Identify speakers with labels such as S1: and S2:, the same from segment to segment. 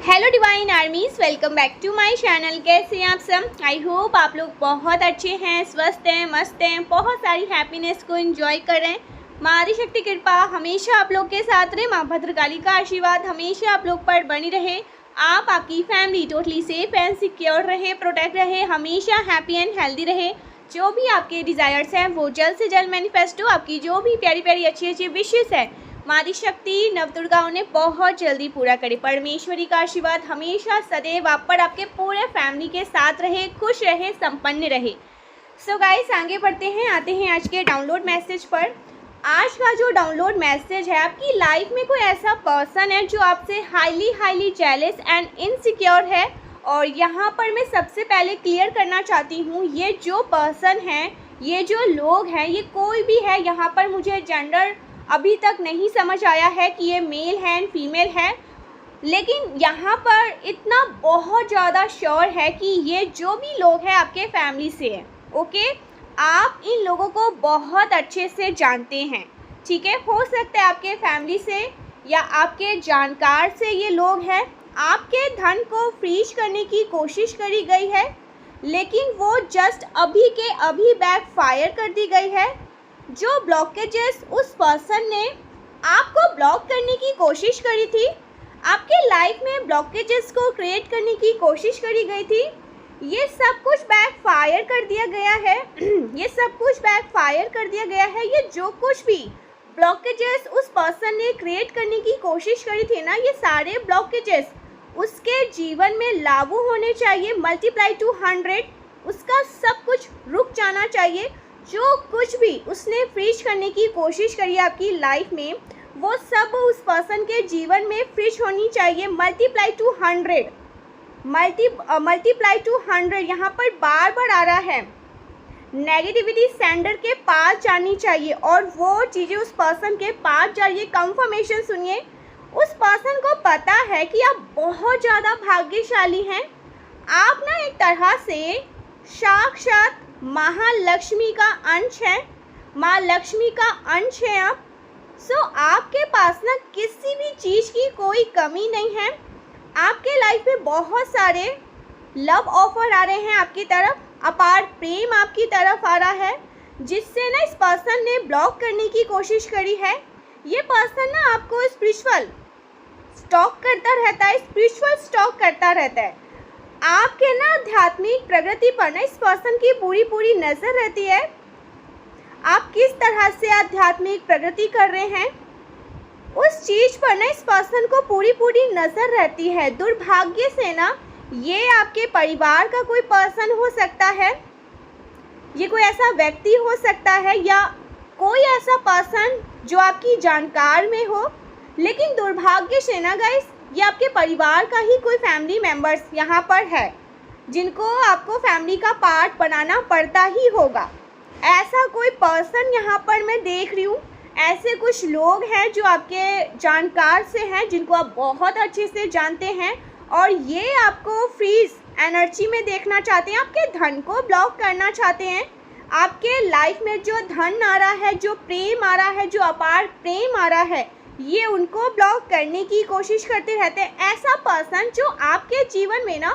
S1: Hello divine armies, welcome back to my channel. कैसे हैं आप सब? आई होप आप लोग बहुत अच्छे हैं, स्वस्थ हैं, मस्त हैं, बहुत सारी हैप्पीनेस को एंजॉय कर रहे हैं। माँ आदिशक्ति कृपा हमेशा आप लोग के साथ रहे। माँ भद्रकाली का आशीर्वाद हमेशा आप लोग पर बनी रहे। आप, आपकी family totally safe and secure रहे, प्रोटेक्ट रहे, हमेशा हैप्पी एंड हेल्दी रहे। जो भी आपके डिज़ायर्स हैं वो जल्द से जल्द मैनिफेस्ट हो। आपकी जो भी प्यारी प्यारी अच्छी अच्छी विशेष है माँ आदिशक्ति नवदुर्गाओं ने बहुत जल्दी पूरा करे। परमेश्वरी का आशीर्वाद हमेशा सदैव आप पर, आपके पूरे फैमिली के साथ रहे, खुश रहे, संपन्न रहे। सो गाइस, आगे बढ़ते हैं, आते हैं आज के डाउनलोड मैसेज पर। आज का जो डाउनलोड मैसेज है, आपकी लाइफ में कोई ऐसा पर्सन है जो आपसे हाईली जेलस एंड इनसिक्योर है। और यहाँ पर मैं सबसे पहले क्लियर करना चाहती हूँ, ये जो पर्सन है, ये जो लोग हैं, ये कोई भी है। यहाँ पर मुझे जेंडर अभी तक नहीं समझ आया है कि ये मेल है एंड फीमेल है, लेकिन यहाँ पर इतना बहुत ज़्यादा श्योर है कि ये जो भी लोग हैं आपके फैमिली से हैं। ओके, आप इन लोगों को बहुत अच्छे से जानते हैं, ठीक है। हो सकता है आपके फैमिली से या आपके जानकार से ये लोग हैं। आपके धन को फ्रीज करने की कोशिश करी गई है, लेकिन वो जस्ट अभी के अभी बैकफायर कर दी गई है। जो ब्लॉकेजेस उस पर्सन ने आपको ब्लॉक करने की कोशिश करी थी, आपके लाइफ में ब्लॉकेजेस को क्रिएट करने की कोशिश करी गई थी, ये सब कुछ बैकफायर कर दिया गया है। ये सब कुछ बैकफायर कर दिया गया है। ये जो कुछ भी ब्लॉकेजेस उस पर्सन ने क्रिएट करने की कोशिश करी थी ना, ये सारे ब्लॉकेजेस उसके जीवन में लागू होने चाहिए, मल्टीप्लाई टू 100। उसका सब कुछ रुक जाना चाहिए। जो कुछ भी उसने फ्रीज करने की कोशिश करी आपकी लाइफ में, वो सब उस पर्सन के जीवन में फ्रीज होनी चाहिए, मल्टीप्लाई टू 100। मल्टीप्लाई टू 100 यहाँ पर बार बार आ रहा है। नेगेटिविटी सेंडर के पास जानी चाहिए और वो चीज़ें उस पर्सन के पास जा रही है। कंफर्मेशन सुनिए, उस पर्सन को पता है कि आप बहुत ज़्यादा भाग्यशाली हैं। आप ना एक तरह से साक्षात महालक्ष्मी का अंश है, माँ लक्ष्मी का अंश है आप। सो आपके पास ना किसी भी चीज़ की कोई कमी नहीं है। आपके लाइफ में बहुत सारे लव ऑफर आ रहे हैं आपकी तरफ, अपार प्रेम आपकी तरफ आ रहा है, जिससे ना इस पर्सन ने ब्लॉक करने की कोशिश करी है। ये पर्सन ना आपको स्पिरिचुअल स्टॉक करता रहता है, स्पिरिचुअल स्टॉक करता रहता है। आपके ना आध्यात्मिक प्रगति पर ना इस पर्सन की पूरी नज़र रहती है। आप किस तरह से आध्यात्मिक प्रगति कर रहे हैं, उस चीज़ पर ना इस पर्सन को पूरी नज़र रहती है। दुर्भाग्य से ना ये आपके परिवार का कोई पर्सन हो सकता है, ये कोई ऐसा व्यक्ति हो सकता है, या कोई ऐसा पर्सन जो आपकी जानकार में हो। लेकिन दुर्भाग्य से ना गाइस, ये आपके परिवार का ही कोई फैमिली मेम्बर्स यहाँ पर है, जिनको आपको फैमिली का पार्ट बनाना पड़ता ही होगा। ऐसा कोई पर्सन यहाँ पर मैं देख रही हूँ। ऐसे कुछ लोग हैं जो आपके जानकार से हैं, जिनको आप बहुत अच्छे से जानते हैं, और ये आपको फ्रीज एनर्जी में देखना चाहते हैं, आपके धन को ब्लॉक करना चाहते हैं। आपके लाइफ में जो धन आ रहा है, जो प्रेम आ रहा है, जो अपार प्रेम आ रहा है, ये उनको ब्लॉक करने की कोशिश करते रहते हैं। ऐसा पर्सन जो आपके जीवन में ना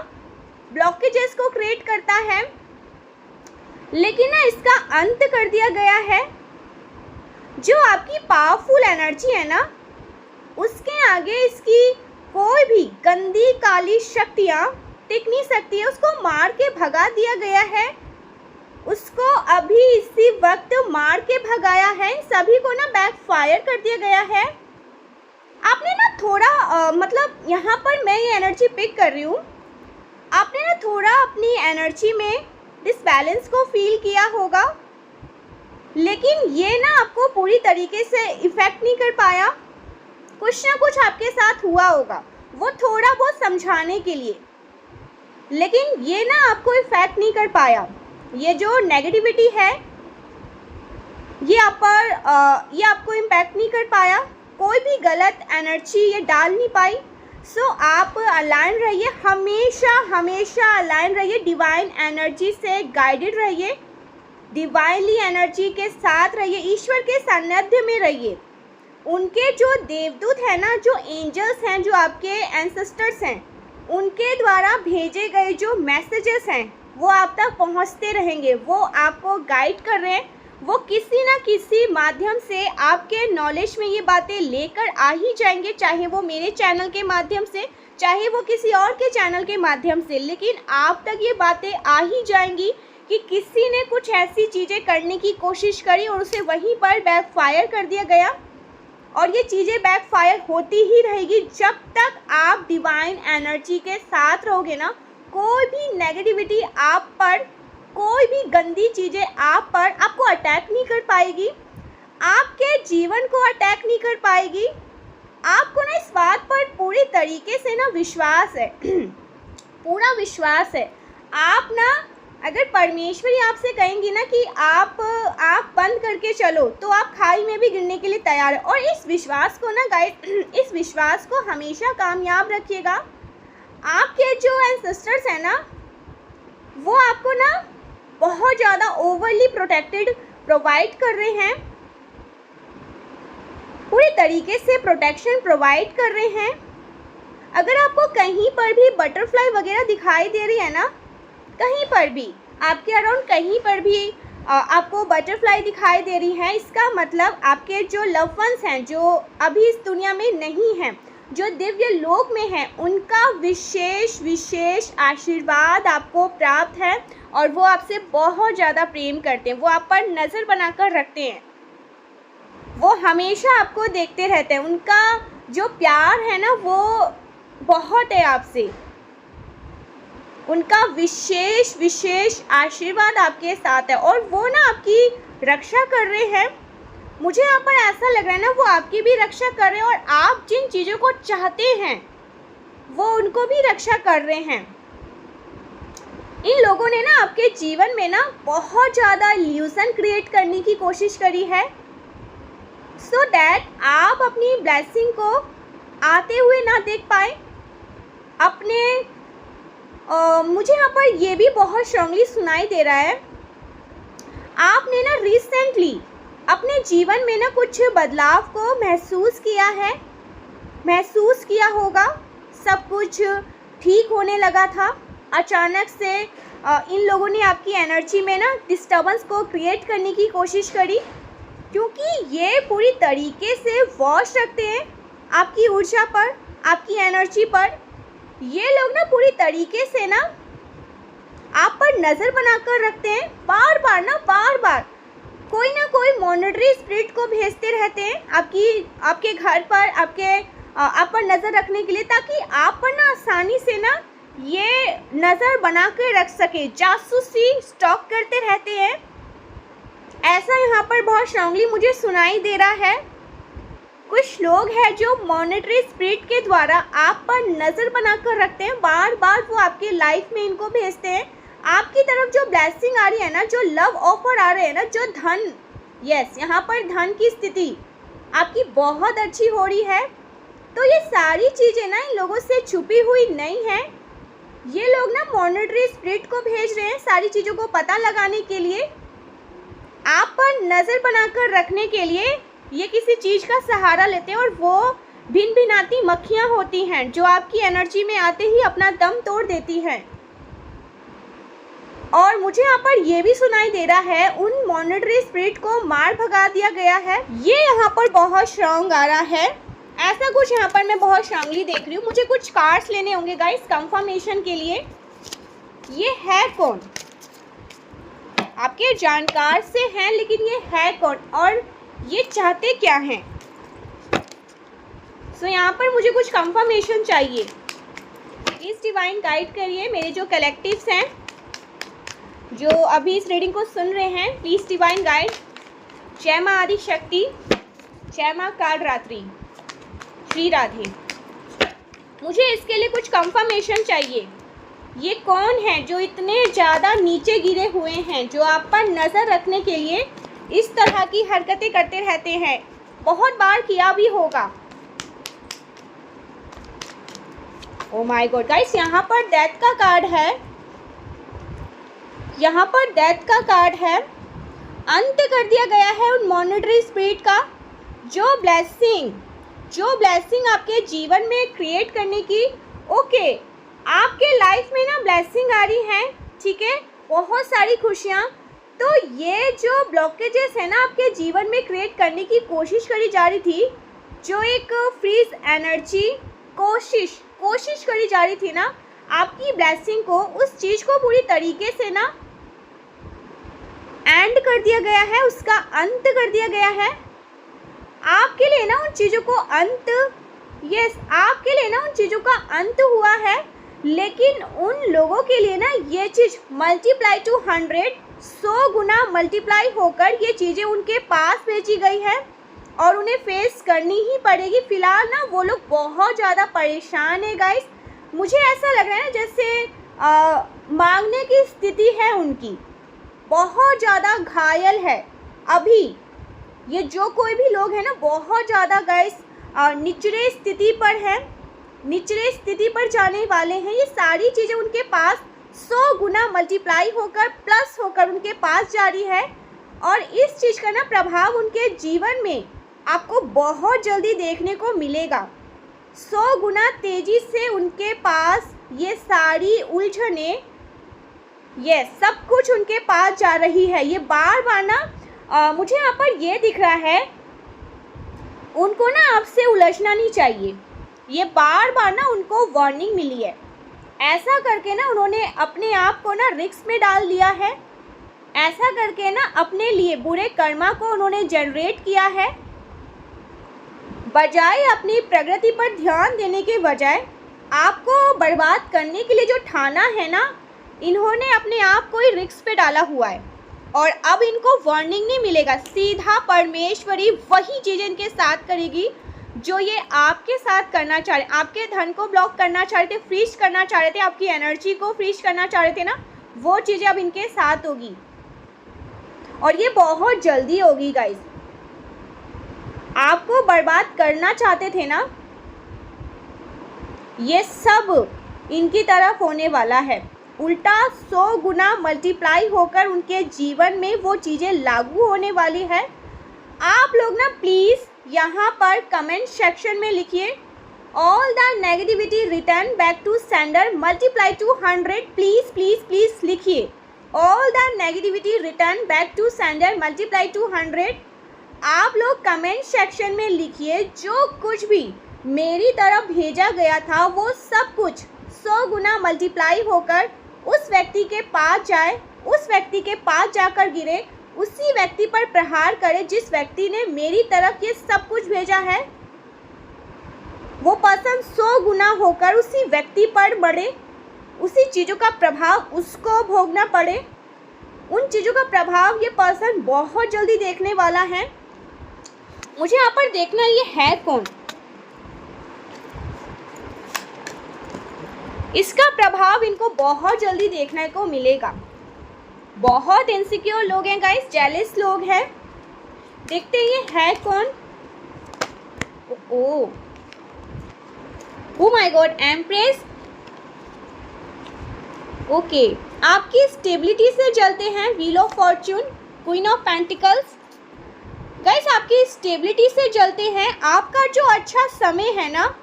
S1: ब्लॉकेजेस को क्रिएट करता है, लेकिन ना इसका अंत कर दिया गया है। जो आपकी पावरफुल एनर्जी है ना, उसके आगे इसकी कोई भी गंदी काली शक्तियाँ टिक नहीं सकती है। उसको मार के भगा दिया गया है, उसको अभी इसी वक्त मार के भगाया है। सभी को ना बैकफायर कर दिया गया है। आपने ना थोड़ा मतलब यहाँ पर मैं ये एनर्जी पिक कर रही हूँ, आपने ना थोड़ा अपनी एनर्जी में डिसबैलेंस को फील किया होगा, लेकिन ये ना आपको पूरी तरीके से इफ़ेक्ट नहीं कर पाया। कुछ ना कुछ आपके साथ हुआ होगा, वो थोड़ा बहुत समझाने के लिए, लेकिन ये ना आपको इफ़ेक्ट नहीं कर पाया। ये जो नेगेटिविटी है, ये आपको इम्पैक्ट नहीं कर पाया। कोई भी गलत एनर्जी ये डाल नहीं पाई। सो आप अलाइन रहिए, हमेशा अलाइन रहिए, डिवाइन एनर्जी से गाइडेड रहिए, डिवाइनली एनर्जी के साथ रहिए, ईश्वर के सानिध्य में रहिए। उनके जो देवदूत हैं ना, जो एंजल्स हैं, जो आपके एंसेस्टर्स हैं, उनके द्वारा भेजे गए जो मैसेजेस हैं वो आप तक पहुंचते रहेंगे। वो आपको गाइड कर रहे हैं, वो किसी ना किसी माध्यम से आपके नॉलेज में ये बातें लेकर आ ही जाएंगे, चाहे वो मेरे चैनल के माध्यम से, चाहे वो किसी और के चैनल के माध्यम से, लेकिन आप तक ये बातें आ ही जाएंगी कि किसी ने कुछ ऐसी चीज़ें करने की कोशिश करी और उसे वहीं पर बैकफायर कर दिया गया। और ये चीज़ें बैकफायर होती ही रहेगी जब तक आप डिवाइन एनर्जी के साथ रहोगे ना। कोई भी नेगेटिविटी आप पर, कोई भी गंदी चीज़ें आप पर आपको अटैक नहीं कर पाएगी, आपके जीवन को अटैक नहीं कर पाएगी। आपको ना इस बात पर पूरी तरीके से ना विश्वास है पूरा विश्वास है। आप ना अगर परमेश्वरी आपसे कहेंगी ना कि आप बंद करके चलो, तो आप खाई में भी गिरने के लिए तैयार है। और इस विश्वास को ना गाइस, इस विश्वास को हमेशा कामयाब रखिएगा। आपके जो एंसेस्टर्स हैं ना, वो आपको ना बहुत ज़्यादा ओवरली प्रोटेक्टेड प्रोवाइड कर रहे हैं, पूरी तरीके से प्रोटेक्शन प्रोवाइड कर रहे हैं। अगर आपको कहीं पर भी बटरफ्लाई वगैरह दिखाई दे रही है ना, कहीं पर भी आपके अराउंड कहीं पर भी आपको बटरफ्लाई दिखाई दे रही है, इसका मतलब आपके जो लव वंस हैं, जो अभी इस दुनिया में नहीं हैं, जो दिव्य लोक में हैं, उनका विशेष विशेष आशीर्वाद आपको प्राप्त है और वो आपसे बहुत ज़्यादा प्रेम करते हैं। वो आप पर नज़र बनाकर रखते हैं, वो हमेशा आपको देखते रहते हैं। उनका जो प्यार है ना वो बहुत है आपसे, उनका विशेष विशेष आशीर्वाद आपके साथ है और वो ना आपकी रक्षा कर रहे हैं। मुझे यहाँ पर ऐसा लग रहा है ना, वो आपकी भी रक्षा कर रहे हैं और आप जिन चीज़ों को चाहते हैं वो उनको भी रक्षा कर रहे हैं। इन लोगों ने ना आपके जीवन में ना बहुत ज़्यादा इल्यूजन क्रिएट करने की कोशिश करी है, सो दैट आप अपनी ब्लेसिंग को आते हुए ना देख पाए। अपने मुझे यहाँ पर ये भी बहुत स्ट्रांगली सुनाई दे रहा है, आपने ना रिसेंटली अपने जीवन में ना कुछ बदलाव को महसूस किया है, महसूस किया होगा। सब कुछ ठीक होने लगा था, अचानक से इन लोगों ने आपकी एनर्जी में ना डिस्टर्बेंस को क्रिएट करने की कोशिश करी, क्योंकि ये पूरी तरीके से वॉच रखते हैं आपकी ऊर्जा पर, आपकी एनर्जी पर। ये लोग ना पूरी तरीके से ना आप पर नज़र बनाकर रखते हैं। बार बार कोई ना कोई मॉनिटरी स्पिरिट को भेजते रहते हैं आपके घर पर, आप पर नज़र रखने के लिए, ताकि आप पर ना आसानी से ना ये नज़र बना के रख सके। जासूसी स्टॉक करते रहते हैं, ऐसा यहाँ पर बहुत स्ट्रांगली मुझे सुनाई दे रहा है। कुछ लोग हैं जो मॉनिटरी स्पिरिट के द्वारा आप पर नज़र बनाकर रखते हैं, बार बार वो आपके लाइफ में इनको भेजते हैं। आपकी तरफ जो ब्लेसिंग आ रही है ना, जो लव ऑफर आ रहे हैं ना, जो धन, यस, यहाँ पर धन की स्थिति आपकी बहुत अच्छी हो रही है। तो ये सारी चीज़ें ना इन लोगों से छुपी हुई नहीं है। ये लोग ना मॉनिटरी स्पिरिट को भेज रहे हैं सारी चीज़ों को पता लगाने के लिए, आप पर नज़र बनाकर रखने के लिए। ये किसी चीज़ का सहारा लेते हैं और वो भिन्न भिन्नाती मक्खियाँ होती हैं जो आपकी एनर्जी में आते ही अपना दम तोड़ देती हैं। और मुझे यहाँ पर ये भी सुनाई दे रहा है उन मॉनिटरी स्पिरिट को मार भगा दिया गया है। ये यहाँ पर बहुत स्ट्रांग आ रहा है, ऐसा कुछ यहाँ पर मैं बहुत स्ट्रांगली देख रही हूँ। मुझे कुछ कार्ड्स लेने होंगे गाइस कंफर्मेशन के लिए। ये है कौन? आपके जानकार से हैं, लेकिन ये है कौन और ये चाहते क्या हैं? सो यहाँ पर मुझे कुछ कंफर्मेशन चाहिए। प्लीज़ डिवाइन गाइड करिए मेरे जो कलेक्टिव्स हैं, जो अभी इस रीडिंग को सुन रहे हैं। Please divine guide. जय माँ आदि शक्ति, जय माँ काल रात्रि, श्री राधे। मुझे इसके लिए कुछ कंफर्मेशन चाहिए। ये कौन है जो इतने ज़्यादा नीचे गिरे हुए हैं, जो आप पर नज़र रखने के लिए इस तरह की हरकतें करते रहते हैं? बहुत बार किया भी होगा। ओ माय गॉड गाइस, यहाँ पर डेथ का कार्ड है, यहाँ पर डेथ का कार्ड है। अंत कर दिया गया है उन मॉनिटरी स्पिरिट का जो ब्लेसिंग आपके जीवन में क्रिएट करने की, ओके, आपके लाइफ में ना ब्लेसिंग आ रही है, ठीक है, बहुत सारी खुशियाँ। तो ये जो ब्लॉकेजेस है ना आपके जीवन में क्रिएट करने की कोशिश करी जा रही थी, जो एक फ्रीज एनर्जी कोशिश करी जा रही थी ना आपकी ब्लेसिंग को, उस चीज़ को पूरी तरीके से ना एंड कर दिया गया है, उसका अंत कर दिया गया है। आपके लिए ना उन चीज़ों को आपके लिए ना उन चीज़ों का अंत हुआ है, लेकिन उन लोगों के लिए ना ये चीज़ मल्टीप्लाई टू 100 गुना मल्टीप्लाई होकर ये चीज़ें उनके पास भेजी गई है और उन्हें फेस करनी ही पड़ेगी। फ़िलहाल ना वो लोग बहुत ज़्यादा परेशान है गाइस। मुझे ऐसा लग रहा है जैसे मांगने की स्थिति है उनकी, बहुत ज़्यादा घायल है अभी। ये जो कोई भी लोग हैं ना बहुत ज़्यादा गाइस निचले स्थिति पर है, निचले स्थिति पर जाने वाले हैं। ये सारी चीज़ें उनके पास 100 गुना मल्टीप्लाई होकर प्लस होकर उनके पास जा रही है और इस चीज़ का ना प्रभाव उनके जीवन में आपको बहुत जल्दी देखने को मिलेगा। 100 गुना तेज़ी से उनके पास ये सारी उलझने, ये सब कुछ उनके पास जा रही है। ये बार बार ना मुझे यहाँ पर ये दिख रहा है, उनको ना आपसे उलझना नहीं चाहिए। ये बार बार ना उनको वार्निंग मिली है, ऐसा करके ना उन्होंने अपने आप को ना रिस्क में डाल दिया है। ऐसा करके ना अपने लिए बुरे कर्मा को उन्होंने जनरेट किया है। बजाय अपनी प्रगति पर ध्यान देने के बजाय आपको बर्बाद करने के लिए जो ठाना है ना, इन्होंने अपने आप को ही रिस्क पे डाला हुआ है और अब इनको वार्निंग नहीं मिलेगा। सीधा परमेश्वरी वही चीज़ें इनके साथ करेगी जो ये आपके साथ करना चाह रहे। आपके धन को ब्लॉक करना चाह रहे थे, फ्रीज करना चाह रहे थे, आपकी एनर्जी को फ्रीज करना चाह रहे थे ना, वो चीज़ें अब इनके साथ होगी और ये बहुत जल्दी होगी गाइस। आपको बर्बाद करना चाहते थे ना, ये सब इनकी तरफ होने वाला है। उल्टा 100 गुना मल्टीप्लाई होकर उनके जीवन में वो चीज़ें लागू होने वाली है। आप लोग ना प्लीज़ यहाँ पर कमेंट सेक्शन में लिखिए all the negativity return back to sender multiply to 100। Please please please लिखिए all the negativity return back to sender multiply to 100। आप लोग कमेंट सेक्शन में लिखिए जो कुछ भी मेरी तरफ भेजा गया था वो सब कुछ 100 गुना मल्टीप्लाई होकर उस व्यक्ति के पास जाए, उस व्यक्ति के पास जाकर गिरे, उसी व्यक्ति पर प्रहार करे जिस व्यक्ति ने मेरी तरफ ये सब कुछ भेजा है। वो पर्सन 100 गुना होकर उसी व्यक्ति पर बढ़े, उसी चीज़ों का प्रभाव उसको भोगना पड़े। उन चीज़ों का प्रभाव ये पर्सन बहुत जल्दी देखने वाला है। मुझे यहाँ पर देखना ये है कौन, इसका प्रभाव इनको बहुत जल्दी देखने को मिलेगा। बहुत इनसिक्योर लोग हैं गाइस, जेलस लोग हैं। देखते हैं ये है कौन। ओ माय गॉड, एम्प्रेस। ओके, आपकी स्टेबिलिटी से जलते हैं wheel of Fortune, queen of pentacles. Guys आपकी स्टेबिलिटी से जलते हैं। आपका जो अच्छा समय है ना,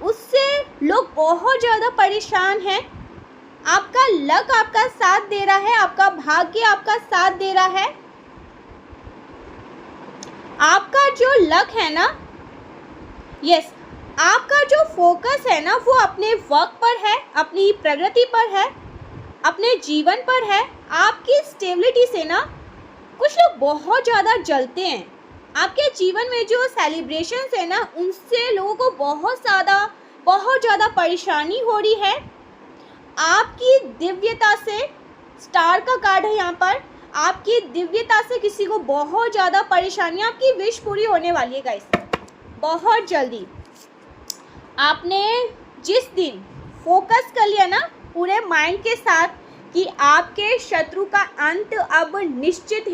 S1: उससे लोग बहुत ज़्यादा परेशान हैं। आपका लक आपका साथ दे रहा है, आपका भाग्य आपका साथ दे रहा है। आपका जो लक है ना, यस, आपका जो फोकस है ना वो अपने वर्क पर है, अपनी प्रगति पर है, अपने जीवन पर है। आपकी स्टेबिलिटी से ना कुछ लोग बहुत ज़्यादा जलते हैं। आपके जीवन में जो सेलिब्रेशंस है ना, उनसे लोगों को बहुत ज़्यादा परेशानी हो रही है। आपकी दिव्यता से, स्टार का कार्ड है यहाँ पर, आपकी दिव्यता से किसी को बहुत ज़्यादा परेशानी, आपकी विश पूरी होने वाली है गाइस बहुत जल्दी। आपने जिस दिन फोकस कर लिया ना पूरे माइंड के साथ कि आपके शत्रु का अंत अब निश्चित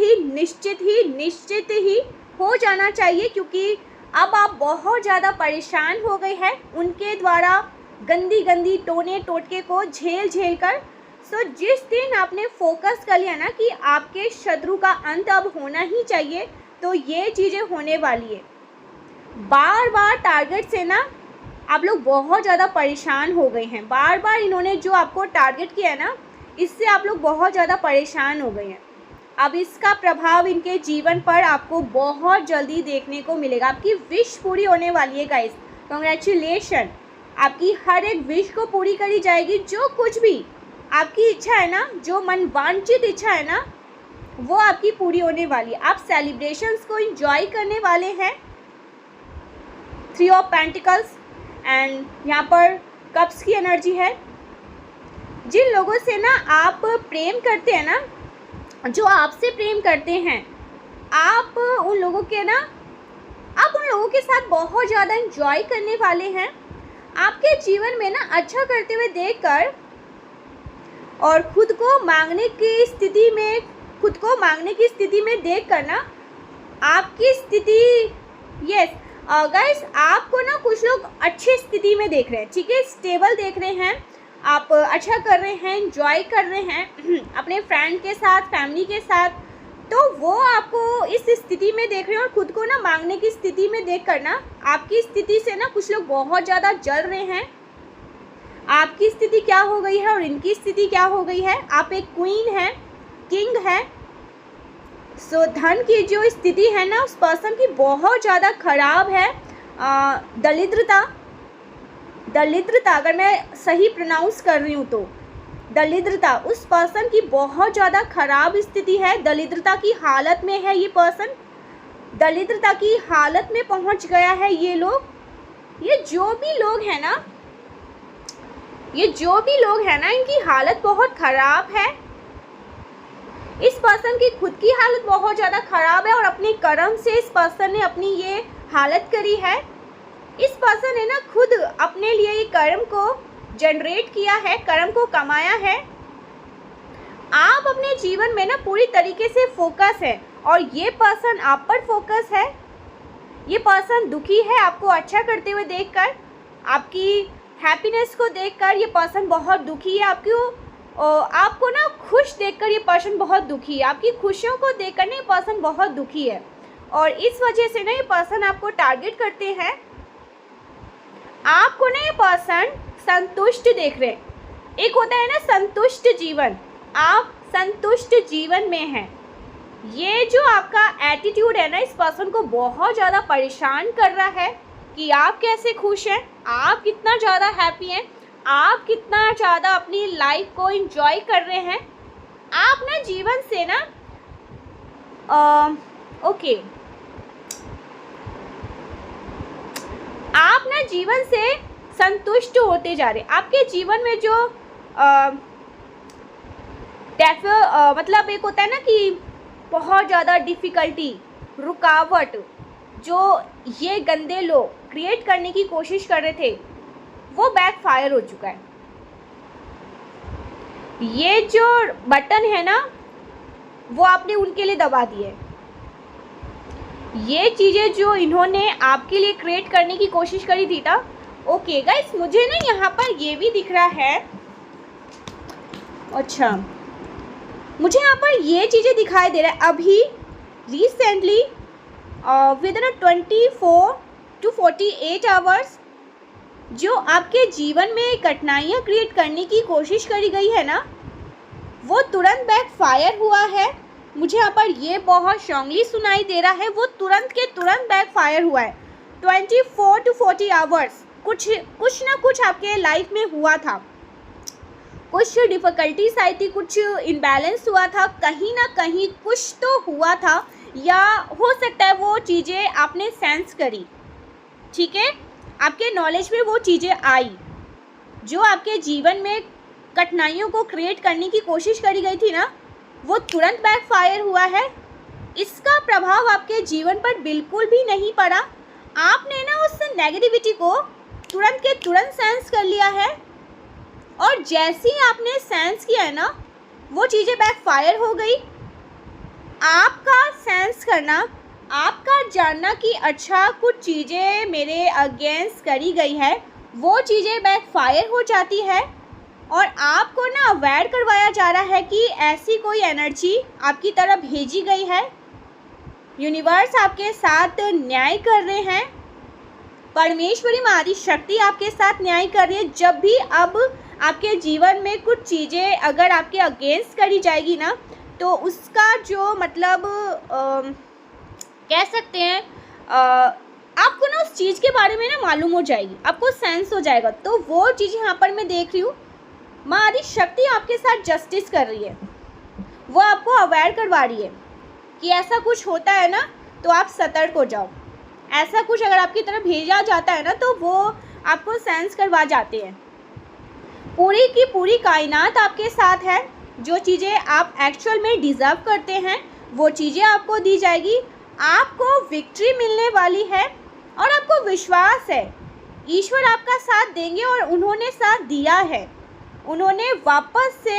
S1: ही हो जाना चाहिए, क्योंकि अब आप बहुत ज़्यादा परेशान हो गए हैं उनके द्वारा गंदी टोने टोटके को झेल कर। सो जिस दिन आपने फोकस कर लिया ना कि आपके शत्रु का अंत अब होना ही चाहिए, तो ये चीज़ें होने वाली है। बार बार टारगेट से ना आप लोग बहुत ज़्यादा परेशान हो गए हैं। बार बार इन्होंने जो आपको टारगेट किया है ना, इससे आप लोग बहुत ज़्यादा परेशान हो गए हैं। अब इसका प्रभाव इनके जीवन पर आपको बहुत जल्दी देखने को मिलेगा। आपकी विश पूरी होने वाली है गाइस, कॉन्ग्रेचुलेशन। आपकी हर एक विश को पूरी करी जाएगी। जो कुछ भी आपकी इच्छा है ना, जो मन वांछित इच्छा है ना, वो आपकी पूरी होने वाली है। आप सेलिब्रेशंस को एंजॉय करने वाले हैं। 3 ऑफ पेंटिकल्स एंड यहाँ पर कप्स की एनर्जी है। जिन लोगों से ना आप प्रेम करते हैं ना, जो आपसे प्रेम करते हैं, आप उन लोगों के साथ बहुत ज़्यादा एंजॉय करने वाले हैं। आपके जीवन में ना अच्छा करते हुए देखकर और खुद को मांगने की स्थिति में देखकर ना आपकी स्थिति, यस गाइस, आपको ना कुछ लोग अच्छी स्थिति में देख रहे हैं, ठीक है, स्टेबल देख रहे हैं, आप अच्छा कर रहे हैं, एंजॉय कर रहे हैं अपने फ्रेंड के साथ, फैमिली के साथ, तो वो आपको इस स्थिति में देख रहे हैं। और खुद को ना मांगने की स्थिति में देख कर ना आपकी स्थिति से ना कुछ लोग बहुत ज़्यादा जल रहे हैं। आपकी स्थिति क्या हो गई है और इनकी स्थिति क्या हो गई है। आप एक क्वीन है, किंग है। सो धन की जो स्थिति है ना, उस पर्सन की बहुत ज़्यादा खराब है। दरिद्रता अगर मैं सही प्रोनाउंस कर रही हूँ तो दरिद्रता, उस पर्सन की बहुत ज़्यादा खराब स्थिति है। दरिद्रता की हालत में है ये पर्सन, दरिद्रता की हालत में पहुँच गया है ये लोग। ये जो भी लोग हैं ना, इनकी हालत बहुत ख़राब है। इस पर्सन की खुद की हालत बहुत ज़्यादा ख़राब है और अपने कर्म से इस पर्सन ने अपनी ये हालत करी है। इस पर्सन ने ना खुद अपने लिए ये कर्म को जनरेट किया है, कर्म को कमाया है। आप अपने जीवन में ना पूरी तरीके से फोकस है और ये पर्सन आप पर फोकस है। ये पर्सन दुखी है आपको अच्छा करते हुए देखकर, आपकी हैप्पीनेस को देखकर ये पर्सन बहुत दुखी है। आपको ना खुश देखकर ये पर्सन बहुत दुखी है। आपकी खुशियों को देखकर ना ये पर्सन बहुत दुखी है और इस वजह से ना ये पर्सन आपको टारगेट करते हैं। आपको ना ये पर्सन संतुष्ट देख रहे हैं। एक होता है ना संतुष्ट जीवन, आप संतुष्ट जीवन में हैं। ये जो आपका एटीट्यूड है ना, इस पर्सन को बहुत ज़्यादा परेशान कर रहा है कि आप कैसे खुश हैं, आप कितना ज़्यादा हैप्पी हैं, आप कितना ज़्यादा अपनी लाइफ को एंजॉय कर रहे हैं। आप ना जीवन से ना आप ना जीवन से संतुष्ट होते जा रहे हैं। आपके जीवन में जो मतलब एक होता है ना कि बहुत ज़्यादा डिफ़िकल्टी, रुकावट जो ये गंदे लोग क्रिएट करने की कोशिश कर रहे थे, वो बैकफायर हो चुका है। ये जो बटन है ना, वो आपने उनके लिए दबा दिए। ये चीज़ें जो इन्होंने आपके लिए क्रिएट करने की कोशिश करी थी ना, ओके गाइस, मुझे ना यहाँ पर ये भी दिख रहा है, अच्छा मुझे यहाँ पर ये चीज़ें दिखाई दे रहा है। अभी recently with in 24 to 48 hours जो आपके जीवन में कठिनाइयाँ क्रिएट करने की कोशिश करी गई है ना, वो तुरंत बैकफायर हुआ है। मुझे यहाँ पर ये बहुत स्ट्रांगली सुनाई दे रहा है, वो तुरंत के तुरंत बैकफायर हुआ है। 24 to 40 आवर्स कुछ ना कुछ आपके लाइफ में हुआ था, कुछ डिफ़िकल्टीज आई थी, कुछ इम्बैलेंस हुआ था, कहीं ना कहीं कुछ तो हुआ था, या हो सकता है वो चीज़ें आपने सेंस करी, ठीक है, आपके नॉलेज में वो चीज़ें आई जो आपके जीवन में कठिनाइयों को क्रिएट करने की कोशिश करी गई थी ना, वो तुरंत बैकफायर हुआ है। इसका प्रभाव आपके जीवन पर बिल्कुल भी नहीं पड़ा। आपने ना उस नेगेटिविटी को तुरंत के तुरंत सेंस कर लिया है और जैसे ही आपने सेंस किया है ना, वो चीज़ें बैकफायर हो गई। आपका सेंस करना, आपका जानना कि अच्छा कुछ चीज़ें मेरे अगेंस्ट करी गई है, वो चीज़ें बैकफायर हो जाती है और आपको ना अवेयर करवाया जा रहा है कि ऐसी कोई एनर्जी आपकी तरफ भेजी गई है। यूनिवर्स आपके साथ न्याय कर रहे हैं। परमेश्वरी माँ आदि शक्ति आपके साथ न्याय कर रही है। जब भी अब आपके जीवन में कुछ चीज़ें अगर आपके अगेंस्ट करी जाएगी ना, तो उसका जो मतलब कह सकते हैं आपको ना उस चीज़ के बारे में ना मालूम हो जाएगी, आपको सेंस हो जाएगा। तो वो चीज़ यहाँ पर मैं देख रही हूँ, माँ आदि शक्ति आपके साथ जस्टिस कर रही है, वो आपको अवेयर करवा रही है कि ऐसा कुछ होता है ना तो आप सतर्क हो जाओ। ऐसा कुछ अगर आपकी तरफ भेजा जाता है ना तो वो आपको सेंस करवा जाते हैं। पूरी की पूरी कायनात आपके साथ है। जो चीज़ें आप एक्चुअल में डिज़र्व करते हैं वो चीज़ें आपको दी जाएगी। आपको विक्ट्री मिलने वाली है और आपको विश्वास है ईश्वर आपका साथ देंगे, और उन्होंने साथ दिया है। उन्होंने वापस से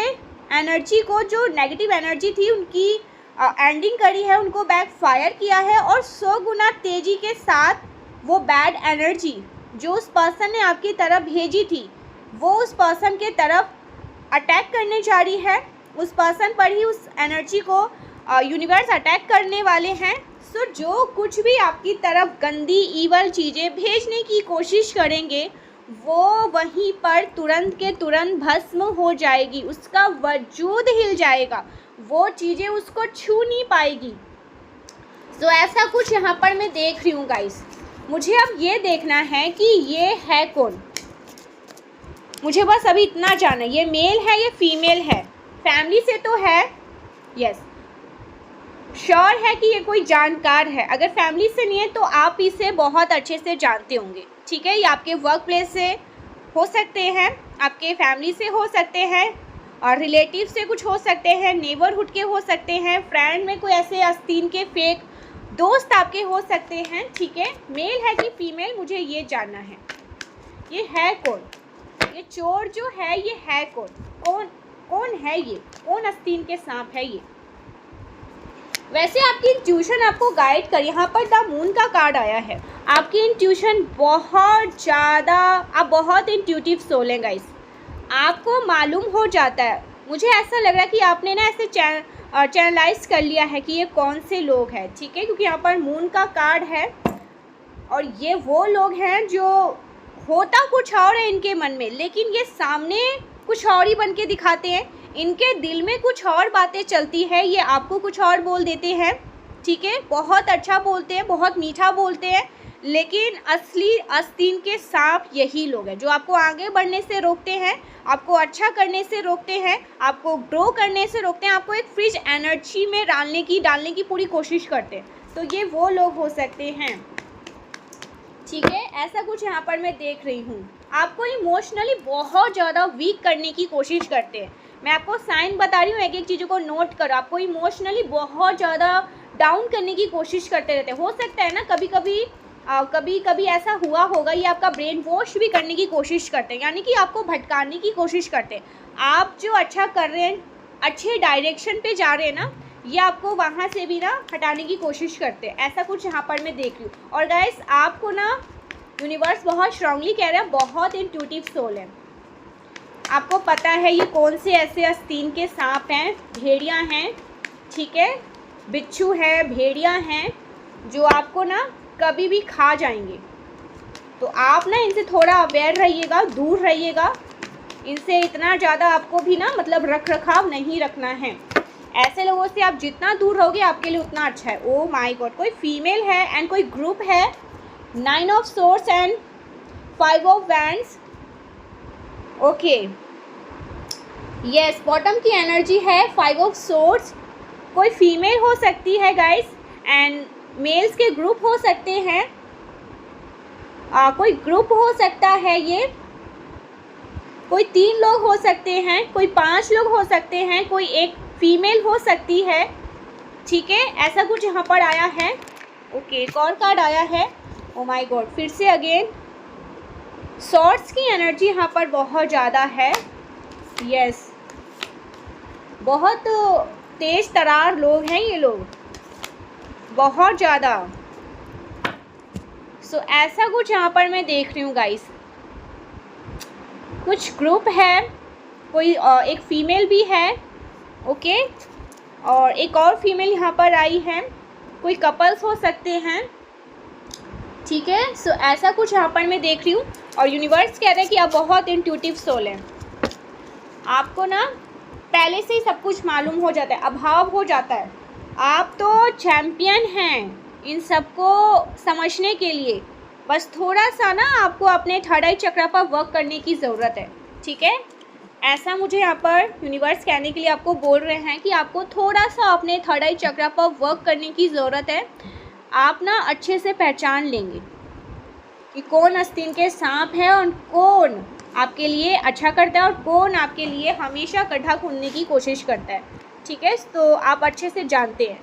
S1: एनर्जी को, जो नेगेटिव एनर्जी थी उनकी एंडिंग करी है, उनको बैक फायर किया है, और 100 गुना तेज़ी के साथ वो बैड एनर्जी जो उस पर्सन ने आपकी तरफ भेजी थी वो उस पर्सन के तरफ अटैक करने जा रही है। उस पर्सन पर ही उस एनर्जी को यूनिवर्स अटैक करने वाले हैं। सो जो कुछ भी आपकी तरफ गंदी ईवल चीज़ें भेजने की कोशिश करेंगे वो वहीं पर तुरंत के तुरंत भस्म हो जाएगी, उसका वजूद हिल जाएगा, वो चीज़ें उसको छू नहीं पाएगी। सो ऐसा कुछ यहाँ पर मैं देख रही हूँ गाइस। मुझे अब ये देखना है कि ये है कौन, मुझे बस अभी इतना जानना है, ये मेल है ये फीमेल है, फैमिली से तो है, यस श्योर है कि ये कोई जानकार है। अगर फैमिली से नहीं है तो आप इसे बहुत अच्छे से जानते होंगे, ठीक है। ये आपके वर्क प्लेस से हो सकते हैं, आपके फैमिली से हो सकते हैं, और रिलेटिव से कुछ हो सकते हैं, नेबरहुड के हो सकते हैं, फ्रेंड में कोई ऐसे आस्तीन के फेक दोस्त आपके हो सकते हैं, ठीक है। मेल है कि फीमेल मुझे ये जानना है। ये है कौन, ये चोर जो है ये है कौन, कौन है ये, कौन आस्तीन के सांप है ये। वैसे आपकी इंट्यूशन आपको गाइड कर, यहाँ पर द मून का कार्ड आया है। आपकी इंट्यूशन बहुत ज़्यादा, आप बहुत इंट्यूटिव सोल हैं गाइस, आपको मालूम हो जाता है। मुझे ऐसा लग रहा है कि आपने ना ऐसे चैनलाइज कर लिया है कि ये कौन से लोग हैं, ठीक है, क्योंकि यहाँ पर मून का कार्ड है और ये वो लोग हैं जो होता कुछ और है इनके मन में, लेकिन ये सामने कुछ और ही बन के दिखाते हैं। इनके दिल में कुछ और बातें चलती है, ये आपको कुछ और बोल देते हैं, ठीक है। बहुत अच्छा बोलते हैं, बहुत मीठा बोलते हैं, लेकिन असली आस्तीन के सांप यही लोग हैं जो आपको आगे बढ़ने से रोकते हैं, आपको अच्छा करने से रोकते हैं, आपको ग्रो करने से रोकते हैं, आपको एक फ्रिज एनर्जी में डालने की पूरी कोशिश करते हैं। तो ये वो लोग हो सकते हैं, ठीक है। ऐसा कुछ यहाँ पर मैं देख रही हूँ। आपको इमोशनली बहुत ज़्यादा वीक करने की कोशिश करते हैं। मैं आपको साइन बता रही हूँ, एक एक चीज़ों को नोट करो। आपको इमोशनली बहुत ज़्यादा डाउन करने की कोशिश करते रहते हैं। हो सकता है ना कभी कभी ऐसा हुआ होगा, ये आपका ब्रेन वॉश भी करने की कोशिश करते हैं, यानी कि आपको भटकाने की कोशिश करते हैं। आप जो अच्छा कर रहे हैं, अच्छे डायरेक्शन पे जा रहे हैं ना, ये आपको वहाँ से भी ना हटाने की कोशिश करते हैं। ऐसा कुछ यहाँ पर मैं देख रही हूँ। और गाइस आपको ना यूनिवर्स बहुत स्ट्रांगली कह रहा है, बहुत इंट्यूटिव सोल है। आपको पता है ये कौन से ऐसे आस्तीन के सांप हैं, भेड़िया हैं, ठीक है, बिच्छू है, भेड़िया हैं, जो आपको ना कभी भी खा जाएंगे। तो आप ना इनसे थोड़ा अवेयर रहिएगा, दूर रहिएगा। इनसे इतना ज़्यादा आपको भी ना मतलब रख रखाव नहीं रखना है। ऐसे लोगों से आप जितना दूर रहोगे आपके लिए उतना अच्छा है। ओ माय गॉड, कोई फीमेल है एंड कोई ग्रुप है। 9 of swords and 5 of wands. Okay, yes, bottom की एनर्जी है 5 ऑफ सोर्ड्स। कोई फीमेल हो सकती है गाइस, एंड मेल्स के ग्रुप हो सकते हैं। कोई ग्रुप हो सकता है, ये कोई 3 लोग हो सकते हैं, कोई 5 लोग हो सकते हैं, कोई एक फीमेल हो सकती है, ठीक है। ऐसा कुछ यहाँ पर आया है। ओके, एक और कार्ड आया है। ओ माय गॉड, फिर से अगेन सॉर्ड्स की एनर्जी यहाँ पर बहुत ज़्यादा है। यस, बहुत तेज तरार लोग हैं ये लोग, बहुत ज़्यादा। सो ऐसा कुछ यहाँ पर मैं देख रही हूँ गाइस। कुछ ग्रुप है, कोई एक फीमेल भी है, ओके, और एक और फीमेल यहाँ पर आई है। कोई कपल्स हो सकते हैं, ठीक है। सो ऐसा कुछ यहाँ पर मैं देख रही हूँ और यूनिवर्स कह रहा है कि आप बहुत इंट्यूटिव सोल हैं। आपको ना पहले से ही सब कुछ मालूम हो जाता है, अभाव हो जाता है। आप तो चैम्पियन हैं इन सबको समझने के लिए, बस थोड़ा सा ना आपको अपने थर्ड आई चक्र पर वर्क करने की ज़रूरत है। ठीक है, ऐसा मुझे यहाँ पर यूनिवर्स कहने के लिए आपको बोल रहे हैं कि आपको थोड़ा सा अपने थर्ड आई चक्र पर वर्क करने की ज़रूरत है। आप ना अच्छे से पहचान लेंगे कि कौन आस्तीन के सांप है और कौन आपके लिए अच्छा करता है और कौन आपके लिए हमेशा गड्ढा खोदने की कोशिश करता है। ठीक है, तो आप अच्छे से जानते हैं।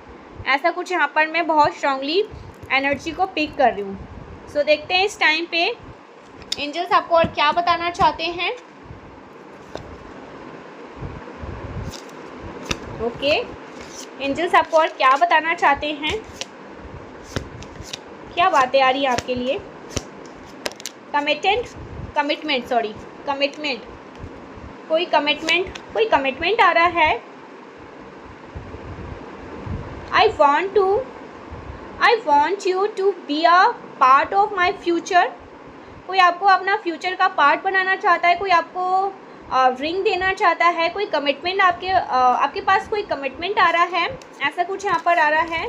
S1: ऐसा कुछ यहाँ पर मैं बहुत स्ट्रांगली एनर्जी को पिक कर रही हूँ। सो देखते हैं इस टाइम पे एंजल्स आपको और क्या बताना चाहते हैं। ओके, एंजल्स आपको और क्या बताना चाहते हैं, क्या बातें आ रही है आपके लिए। कमिटमेंट, कोई कमिटमेंट आ रहा है। I want you to be a part of my future। कोई आपको अपना फ्यूचर का पार्ट बनाना चाहता है, कोई आपको रिंग देना चाहता है, कोई कमिटमेंट आपके पास कोई कमिटमेंट आ रहा है। ऐसा कुछ यहाँ पर आ रहा है।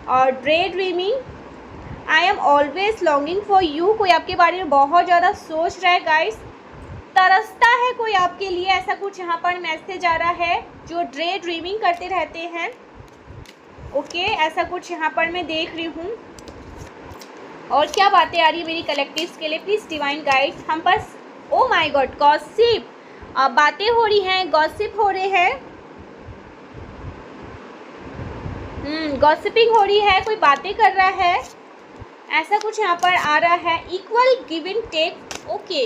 S1: और day dreaming, I am always longing for you. कोई आपके बारे में बहुत ज़्यादा सोच रहा है गाइस, तरसता है कोई आपके लिए। ऐसा कुछ यहाँ पर मैसेज आ रहा है, जो डे ड्रीमिंग करते रहते हैं। ओके, ऐसा कुछ यहाँ पर मैं देख रही हूँ। और क्या बातें आ रही है मेरी कलेक्टिव्स के लिए, प्लीज़ डिवाइन गाइड। हम बस, ओ माय गॉड, गॉसिप बातें हो रही हैं, गॉसिप हो रहे हैं। गॉसिपिंग हो रही है, कोई बातें कर रहा है। ऐसा कुछ यहाँ पर आ रहा है। Equal give and take. Okay,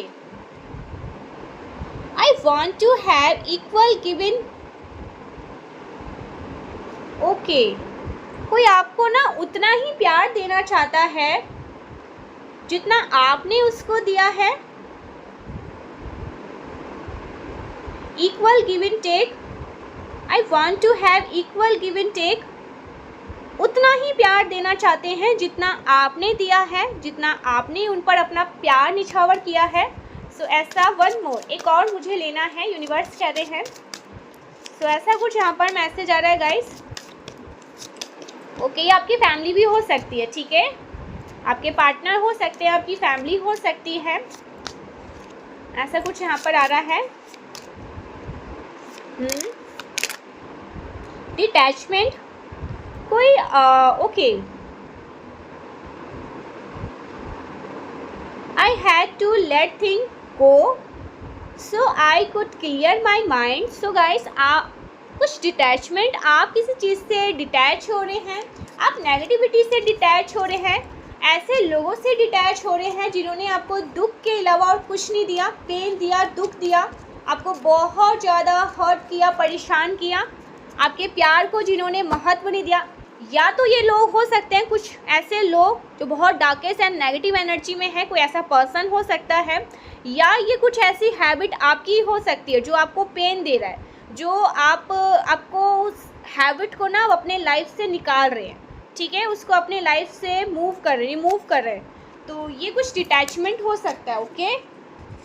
S1: I want to have equal give and. Okay, कोई आपको ना उतना ही प्यार देना चाहता है जितना आपने उसको दिया है। Equal give and take, I want to have equal give and take. उतना ही प्यार देना चाहते हैं जितना आपने दिया है, जितना आपने उन पर अपना प्यार निछावर किया है। सो ऐसा वन मोर, एक और मुझे लेना है, यूनिवर्स कहते हैं। सो ऐसा कुछ यहाँ पर मैसेज आ रहा है गाइस। ओके, ये आपकी फैमिली भी हो सकती है। ठीक है, आपके पार्टनर हो सकते हैं, आपकी फैमिली हो सकती है। ऐसा कुछ यहाँ पर आ रहा है। डिटैचमेंट, कोई okay, I had to let thing go so I could clear my mind. So guys, कुछ डिटैचमेंट, आप किसी चीज़ से डिटैच हो रहे हैं, आप नेगेटिविटी से डिटैच हो रहे हैं, ऐसे लोगों से डिटैच हो रहे हैं जिन्होंने आपको दुख के अलावा और कुछ नहीं दिया, पेन दिया, दुख दिया, आपको बहुत ज़्यादा हर्ट किया, परेशान किया, आपके प्यार को जिन्होंने महत्व नहीं दिया। या तो ये लोग हो सकते हैं, कुछ ऐसे लोग जो बहुत डार्केस्ट एंड नेगेटिव एनर्जी में है, कोई ऐसा पर्सन हो सकता है, या ये कुछ ऐसी हैबिट आपकी हो सकती है जो आपको पेन दे रहा है, जो आपको उस हैबिट को ना अपने लाइफ से निकाल रहे हैं। ठीक है, उसको अपने लाइफ से रिमूव कर रहे हैं। तो ये कुछ डिटैचमेंट हो सकता है। ओके,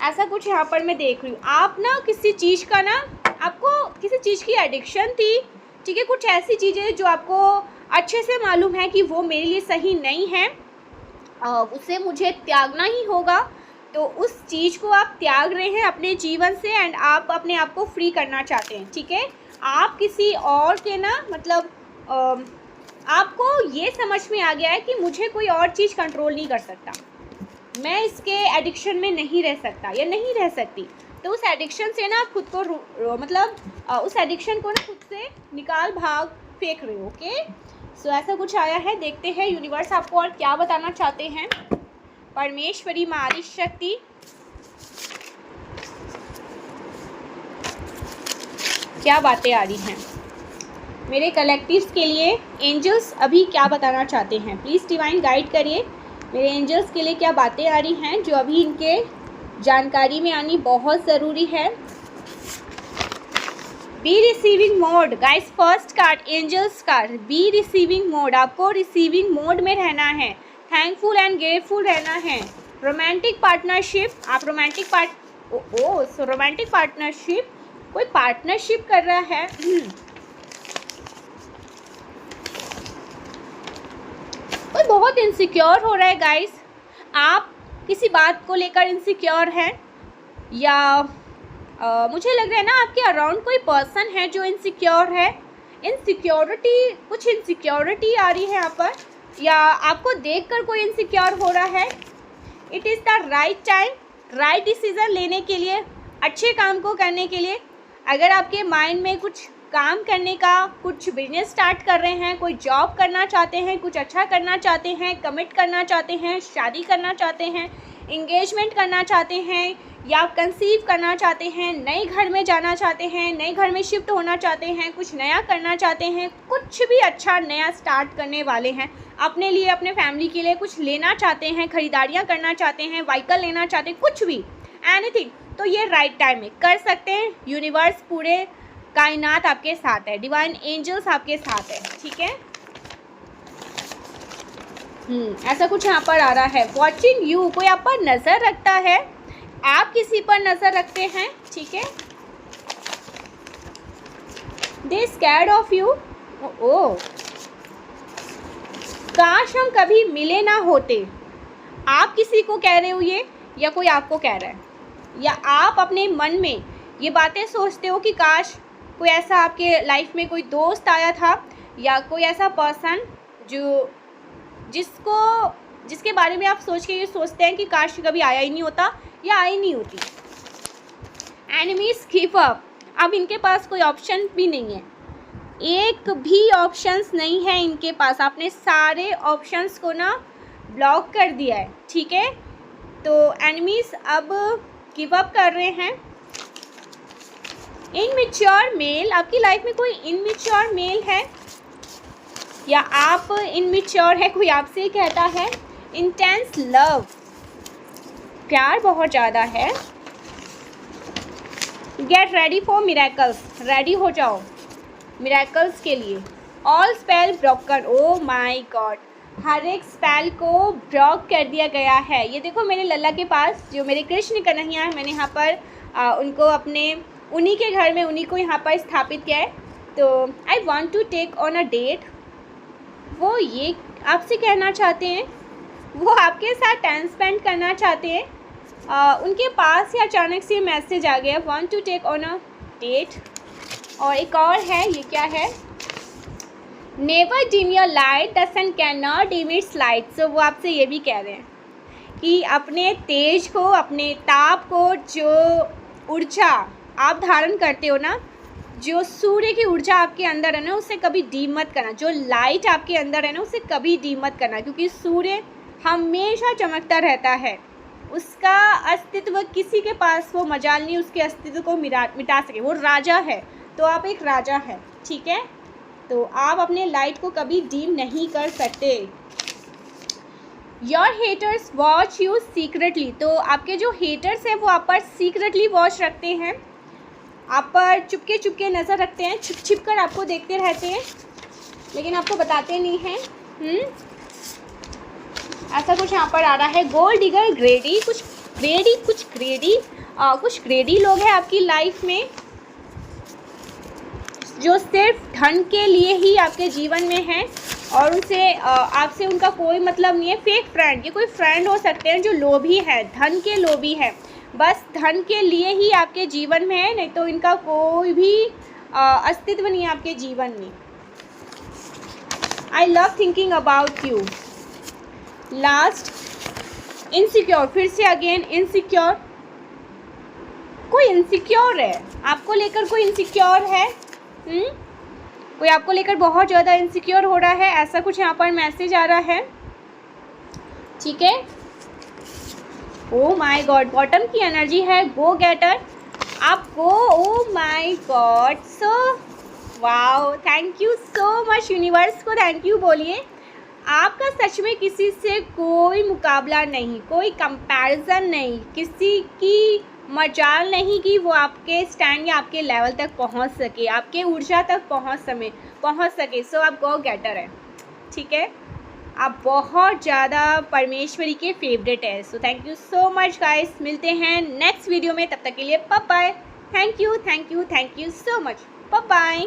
S1: ऐसा कुछ यहाँ पर मैं देख रही हूँ। आप ना किसी चीज़ का ना, आपको किसी चीज़ की एडिक्शन थी। ठीक है, कुछ ऐसी चीज़ें जो आपको अच्छे से मालूम है कि वो मेरे लिए सही नहीं है, उसे मुझे त्यागना ही होगा। तो उस चीज़ को आप त्याग रहे हैं अपने जीवन से, एंड आप अपने आप को फ्री करना चाहते हैं। ठीक है, आप किसी और के ना, मतलब आपको ये समझ में आ गया है कि मुझे कोई और चीज़ कंट्रोल नहीं कर सकता, मैं इसके एडिक्शन में नहीं रह सकता या नहीं रह सकती। तो उस एडिक्शन से ना खुद को उस एडिक्शन को ना खुद से निकाल भाग फेंक रहे हो। ओके, सो ऐसा कुछ आया है। देखते हैं यूनिवर्स आपको और क्या बताना चाहते हैं। परमेश्वरी माँ आदि शक्ति, क्या बातें आ रही हैं मेरे कलेक्टिव्स के लिए। एंजल्स अभी क्या बताना चाहते हैं, प्लीज़ डिवाइन गाइड करिए। मेरे एंजल्स के लिए क्या बातें आ रही हैं जो अभी इनके जानकारी में आनी बहुत ज़रूरी है। Be receiving mode guys, first card angels card, be receiving mode. आपको रिसीविंग मोड में रहना है। थैंकफुल एंड ग्रेटफुल रहना है। रोमांटिक पार्टनरशिप, आप रोमांटिक पार्टनरशिप, कोई पार्टनरशिप कर रहा है कोई बहुत इनसिक्योर हो रहा है गाइस, आप किसी बात को लेकर इनसिक्योर हैं, या मुझे लग रहा है ना आपके अराउंड कोई पर्सन है जो इनसिक्योर है। कुछ इनसिक्योरिटी आ रही है यहाँ पर, या आपको देखकर कोई इनसिक्योर हो रहा है। It is the right time, right decision लेने के लिए, अच्छे काम को करने के लिए। अगर आपके माइंड में कुछ काम करने का, कुछ बिजनेस स्टार्ट कर रहे हैं, कोई जॉब करना चाहते हैं, कुछ अच्छा करना चाहते हैं, कमिट करना चाहते हैं, शादी करना चाहते हैं, इंगेजमेंट करना चाहते हैं, या कंसीव करना चाहते हैं, नए घर में जाना चाहते हैं, नए घर में शिफ्ट होना चाहते हैं, कुछ नया करना चाहते हैं, कुछ भी अच्छा नया स्टार्ट करने वाले हैं, अपने लिए, अपने फैमिली के लिए कुछ लेना चाहते हैं, ख़रीदारियाँ करना चाहते हैं, व्हीकल लेना चाहते हैं, कुछ भी, एनीथिंग, तो ये राइट टाइम है, कर सकते हैं। यूनिवर्स, पूरे कायनात आपके साथ है, डिवाइन एंजल्स आपके साथ है, ठीक है। ऐसा कुछ यहाँ पर आ रहा है। वॉचिंग यू, कोई आप पर नज़र रखता है, आप किसी पर नज़र रखते हैं, ठीक है। दे स्कैर्ड ऑफ यू, ओ काश हम कभी मिले ना होते। आप किसी को कह रहे हो ये, या कोई आपको कह रहा है, या आप अपने मन में ये बातें सोचते हो कि काश कोई ऐसा आपके लाइफ में कोई दोस्त आया था, या कोई ऐसा पर्सन जिसके बारे में आप सोच के ये सोचते हैं कि काश कभी आया ही नहीं होता या आई नहीं होती। एनिमीज गिव अप, अब इनके पास कोई ऑप्शन भी नहीं है, एक भी ऑप्शंस नहीं है इनके पास, आपने सारे ऑप्शंस को ना ब्लॉक कर दिया है, ठीक है। तो एनिमीज अब गिव अप कर रहे हैं। इनमेच्योर मेल, आपकी लाइफ में कोई इनमेच्योर मेल है, या आप इनमेच्योर है, कोई आपसे कहता है। इंटेंस लव, प्यार बहुत ज़्यादा है। Get ready for miracles, ready हो जाओ मिरेकल्स के लिए। All spell broken, oh my god, हर एक स्पेल को ब्लॉक कर दिया गया है। ये देखो मेरे लल्ला के पास जो मेरे कृष्ण कन्हैया है, मैंने यहाँ पर उनको अपने उन्हीं के घर में उन्हीं को यहाँ पर स्थापित किया है। तो I want to take on a date, वो ये आपसे कहना चाहते हैं, वो आपके साथ टाइम स्पेंड करना चाहते हैं। उनके पास ही अचानक से मैसेज आ गया, want to take on a date. और एक और है, ये क्या है, never dim your light, the sun can not dim its light. So वो आपसे ये भी कह रहे हैं कि अपने तेज को, अपने ताप को, जो ऊर्जा आप धारण करते हो ना, जो सूर्य की ऊर्जा आपके अंदर है ना, उसे कभी डीम मत करना। जो लाइट आपके अंदर है ना, उसे कभी डीम मत करना, क्योंकि सूर्य हमेशा चमकता रहता है। उसका अस्तित्व किसी के पास वो मजाल नहीं उसके अस्तित्व को मिटा सके। वो राजा है, तो आप एक राजा है, ठीक है। तो आप अपने लाइट को कभी डीम नहीं कर सकते। Your haters watch you secretly, तो आपके जो हेटर्स हैं वो आप पर सीक्रेटली वॉच रखते हैं, आप पर चुपके चुपके नज़र रखते हैं, छिप छिप कर आपको देखते रहते हैं, लेकिन आपको बताते नहीं हैं। ऐसा कुछ यहाँ पर आ रहा है। गोल्ड डिगर, ग्रेडी, कुछ ग्रेडी लोग हैं आपकी लाइफ में, जो सिर्फ धन के लिए ही आपके जीवन में हैं, और उनसे आपसे उनका कोई मतलब नहीं है। फेक फ्रेंड, ये कोई फ्रेंड हो सकते हैं जो लोभी है, धन के लोभी है, बस धन के लिए ही आपके जीवन में है, नहीं तो इनका कोई भी अस्तित्व नहीं है आपके जीवन में। I love thinking about you. Last, insecure, फिर से अगेन इनसिक्योर, कोई इनसिक्योर है आपको लेकर, कोई इनसिक्योर है, कोई आपको लेकर बहुत ज़्यादा इनसिक्योर हो रहा है, ऐसा कुछ यहाँ पर मैसेज आ रहा है, ठीक है। ओ माय गॉड, बॉटम की एनर्जी है, गो गेटर, आप go, oh my god, so wow, thank you so much universe को थैंक यू बोलिए। आपका सच में किसी से कोई मुकाबला नहीं, कोई कंपैरिजन नहीं, किसी की मजाल नहीं कि वो आपके स्टैंड या आपके लेवल तक पहुंच सके, आपके ऊर्जा तक पहुंच सके। सो आप गो गेटर है, ठीक है। आप बहुत ज़्यादा परमेश्वरी के फेवरेट है। So thank you so much guys, मिलते हैं नेक्स्ट वीडियो में, तब तक के लिए bye bye. Thank you so much, bye bye.